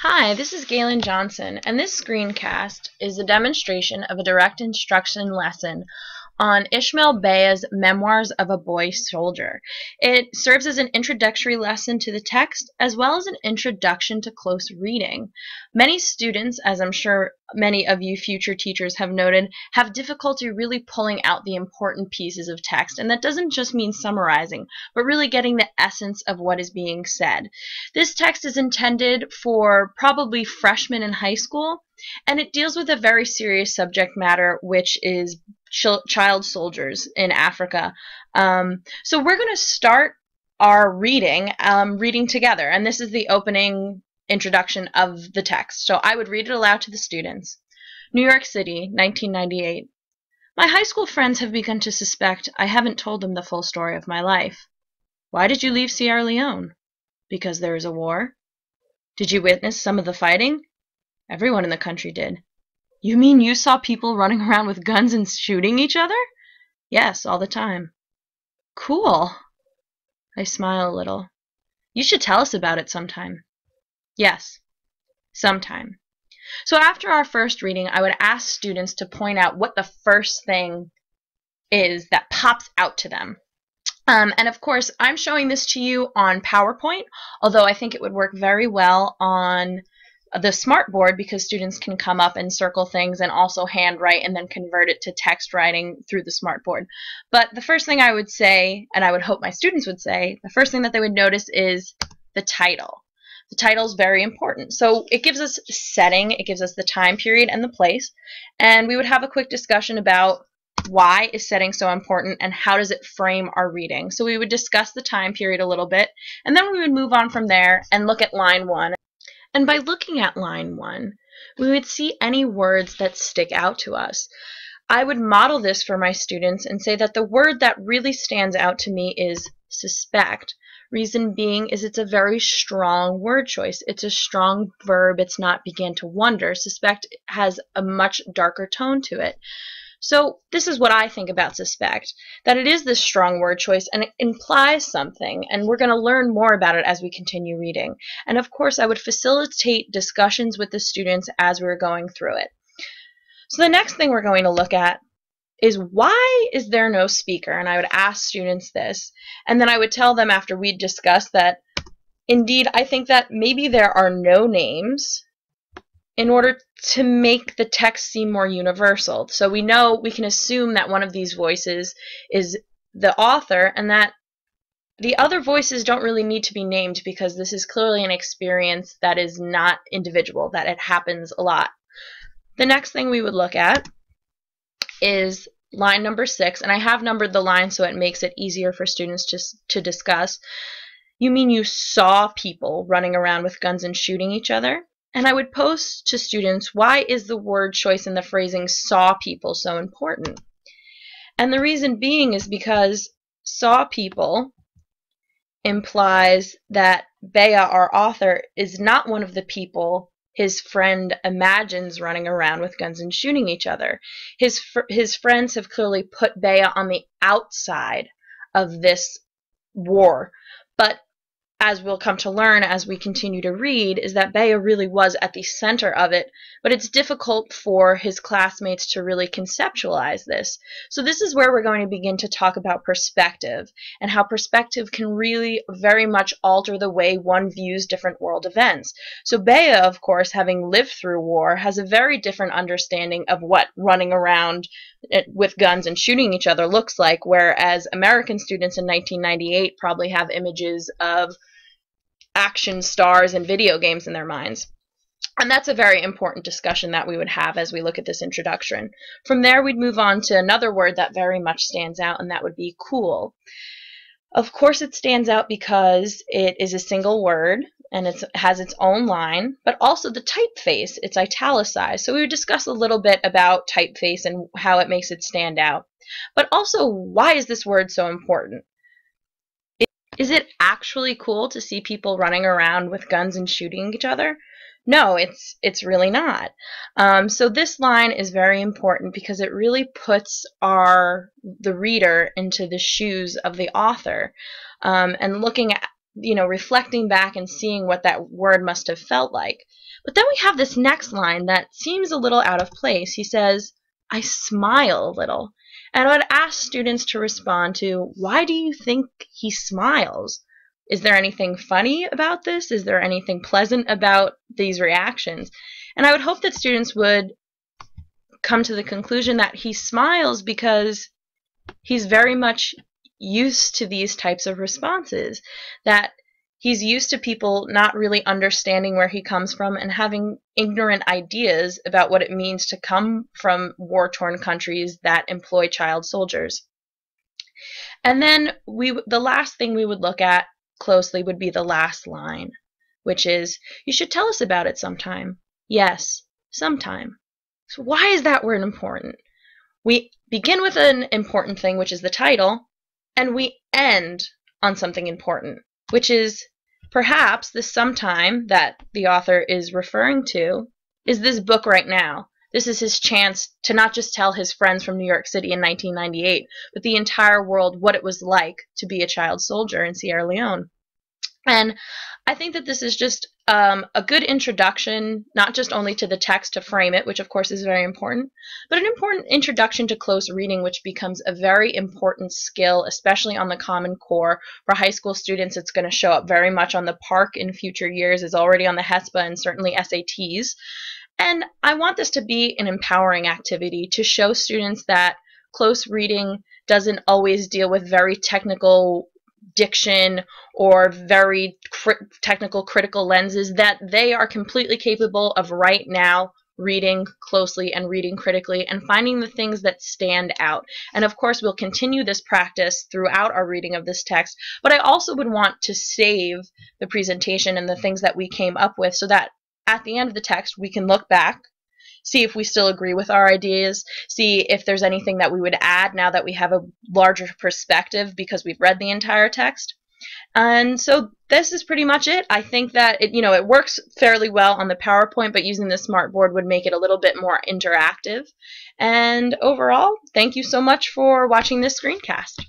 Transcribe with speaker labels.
Speaker 1: Hi, this is Galen Johnson, and this screencast is a demonstration of a direct instruction lesson on Ishmael Beah's Memoirs of a Boy Soldier. It serves as an introductory lesson to the text as well as an introduction to close reading. Many students, as I'm sure many of you future teachers have noted, have difficulty really pulling out the important pieces of text, and that doesn't just mean summarizing, but really getting the essence of what is being said. This text is intended for probably freshmen in high school, and it deals with a very serious subject matter, which is child soldiers in Africa. So we're going to start our reading together, and this is the opening introduction of the text. So I would read it aloud to the students. New York City, 1998. My high school friends have begun to suspect I haven't told them the full story of my life. Why did you leave Sierra Leone? Because there is a war. Did you witness some of the fighting? Everyone in the country did. You mean you saw people running around with guns and shooting each other? Yes, all the time. Cool. I smile a little. You should tell us about it sometime. Yes, sometime. So after our first reading, I would ask students to point out what the first thing is that pops out to them. And of course, I'm showing this to you on PowerPoint, although I think it would work very well on the smartboard because students can come up and circle things and also handwrite and then convert it to text writing through the smartboard. But the first thing I would say, and I would hope my students would say, the first thing that they would notice is the title. The title is very important. So it gives us setting, it gives us the time period and the place, and we would have a quick discussion about why is setting so important and how does it frame our reading. So we would discuss the time period a little bit, and then we would move on from there and look at line 1. And by looking at line 1, we would see any words that stick out to us. I would model this for my students and say that the word that really stands out to me is suspect. Reason being is it's a very strong word choice. It's a strong verb. It's not begin to wonder. Suspect has a much darker tone to it. So this is what I think about suspect, that it is this strong word choice and it implies something, and we're going to learn more about it as we continue reading. And of course, I would facilitate discussions with the students as we're going through it. So the next thing we're going to look at is why is there no speaker? And I would ask students this, and then I would tell them after we'd discussed that indeed I think that maybe there are no names in order to make the text seem more universal. So we can assume that one of these voices is the author and that the other voices don't really need to be named because this is clearly an experience that is not individual, that it happens a lot. The next thing we would look at is line number 6, and I have numbered the line so it makes it easier for students to discuss. You mean you saw people running around with guns and shooting each other? And I would pose to students, why is the word choice in the phrasing saw people so important? And the reason being is because saw people implies that Beah, our author, is not one of the people his friend imagines running around with guns and shooting each other. His friends have clearly put Beah on the outside of this war. But as we'll come to learn as we continue to read, is that Beah really was at the center of it, but it's difficult for his classmates to really conceptualize this. So this is where we're going to begin to talk about perspective, and how perspective can really very much alter the way one views different world events. So Beah, of course, having lived through war, has a very different understanding of what running around with guns and shooting each other looks like, whereas American students in 1998 probably have images of action stars and video games in their minds. And that's a very important discussion that we would have as we look at this introduction. From there, we'd move on to another word that very much stands out, and that would be cool. Of course, it stands out because it is a single word, and it has its own line, but also the typeface, it's italicized. So we would discuss a little bit about typeface and how it makes it stand out. But also, why is this word so important? Is it actually cool to see people running around with guns and shooting each other? No, it's really not. So this line is very important because it really puts the reader into the shoes of the author. And looking at reflecting back and seeing what that word must have felt like. But then we have this next line that seems a little out of place. He says, I smile a little. And I would ask students to respond to, why do you think he smiles? Is there anything funny about this? Is there anything pleasant about these reactions? And I would hope that students would come to the conclusion that he smiles because he's very much used to these types of responses, that he's used to people not really understanding where he comes from and having ignorant ideas about what it means to come from war-torn countries that employ child soldiers. And then the last thing we would look at closely would be the last line, which is, you should tell us about it sometime. Yes, sometime. So why is that word important? We begin with an important thing, which is the title, and we end on something important, which is perhaps the sometime that the author is referring to is this book right now. This is his chance to not just tell his friends from New York City in 1998, but the entire world what it was like to be a child soldier in Sierra Leone. And I think that this is just a good introduction, not just only to the text to frame it, which of course is very important, but an important introduction to close reading, which becomes a very important skill, especially on the Common Core. For high school students, it's going to show up very much on the PARCC in future years, is already on the HESPA and certainly SATs. And I want this to be an empowering activity to show students that close reading doesn't always deal with very technical diction or very technical critical lenses, that they are completely capable of right now reading closely and reading critically and finding the things that stand out. And of course we'll continue this practice throughout our reading of this text, but I also would want to save the presentation and the things that we came up with so that at the end of the text we can look back, see if we still agree with our ideas, see if there's anything that we would add now that we have a larger perspective because we've read the entire text. And so this is pretty much it. I think that it works fairly well on the PowerPoint, but using the smartboard would make it a little bit more interactive. And overall, thank you so much for watching this screencast.